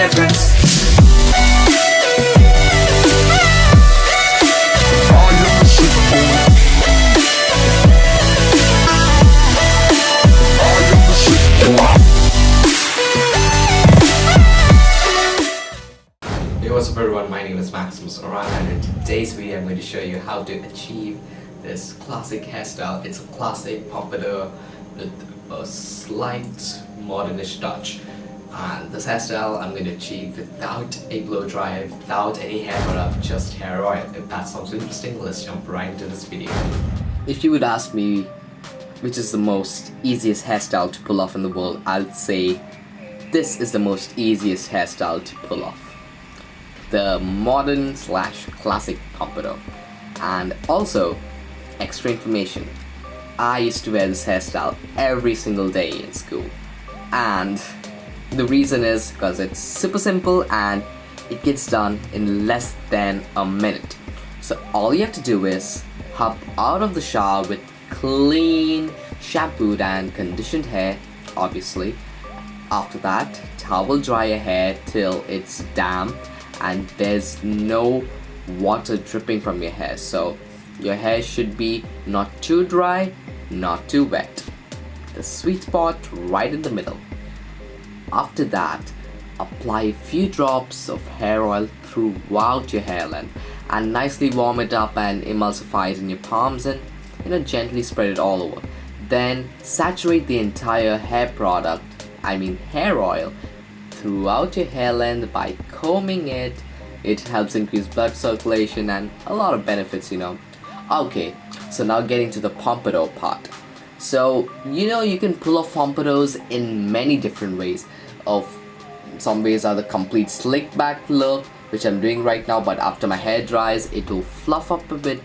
difference. Hey, what's up everyone, my name is Maximus Oran, and in today's video I'm going to show you how to achieve this classic hairstyle. It's a classic pompadour with a slight modernish touch, and this hairstyle I'm going to achieve without a blow dryer, without any hair product, just hair oil. If that sounds interesting, let's jump right into this video. If you would ask me which is the most easiest hairstyle to pull off in the world, I'd say this is the most easiest hairstyle to pull off. The modern / classic pompadour. And also, extra information, I used to wear this hairstyle every single day in school, and the reason is because it's super simple and it gets done in less than a minute. So all you have to do is hop out of the shower with clean, shampooed and conditioned hair, obviously. After that, towel dry your hair till it's damp and there's no water dripping from your hair, so your hair should be not too dry, not too wet, the sweet spot right in the middle. After that, apply a few drops of hair oil throughout your hair length and nicely warm it up and emulsify it in your palms and gently spread it all over. Then saturate the entire hair product, hair oil, throughout your hair length by combing it. It helps increase blood circulation and a lot of benefits, Okay, so now getting to the pompadour part. So you can pull off pompadours in many different ways. Some ways are the complete slick back look, which I'm doing right now, but after my hair dries it will fluff up a bit,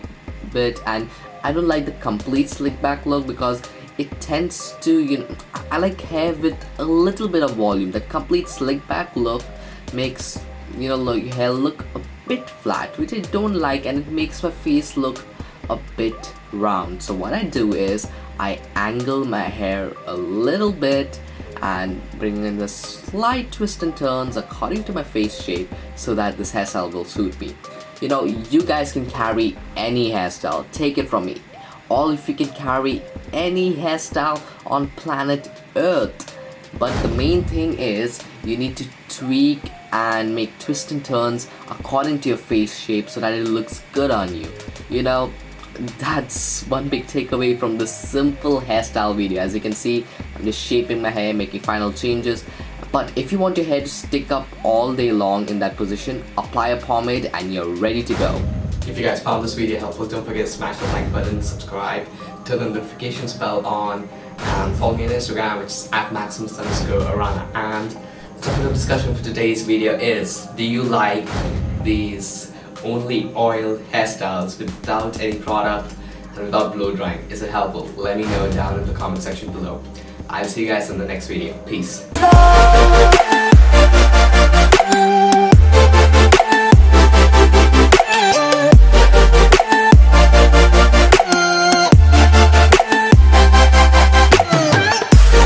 and I don't like the complete slick back look because it tends to, I like hair with a little bit of volume. The complete slick back look makes your hair look a bit flat, which I don't like, and it makes my face look a bit round. So what I do is I angle my hair a little bit and bring in the slight twists and turns according to my face shape so that this hairstyle will suit me. You guys can carry any hairstyle, take it from me. All if you can carry any hairstyle on planet Earth, but the main thing is you need to tweak and make twists and turns according to your face shape so that it looks good on you. That's one big takeaway from this simple hairstyle video. As you can see, I'm just shaping my hair, making final changes. But if you want your hair to stick up all day long in that position, apply a pomade and you're ready to go. If you guys found this video helpful, don't forget to smash the like button, subscribe, turn the notifications bell on, and follow me on Instagram, which is @Maximus_Arana. And the topic of discussion for today's video is, do you like these only oil hairstyles without any product and without blow drying? Is it helpful? Let me know down in the comment section below. I'll see you guys in the next video. Peace.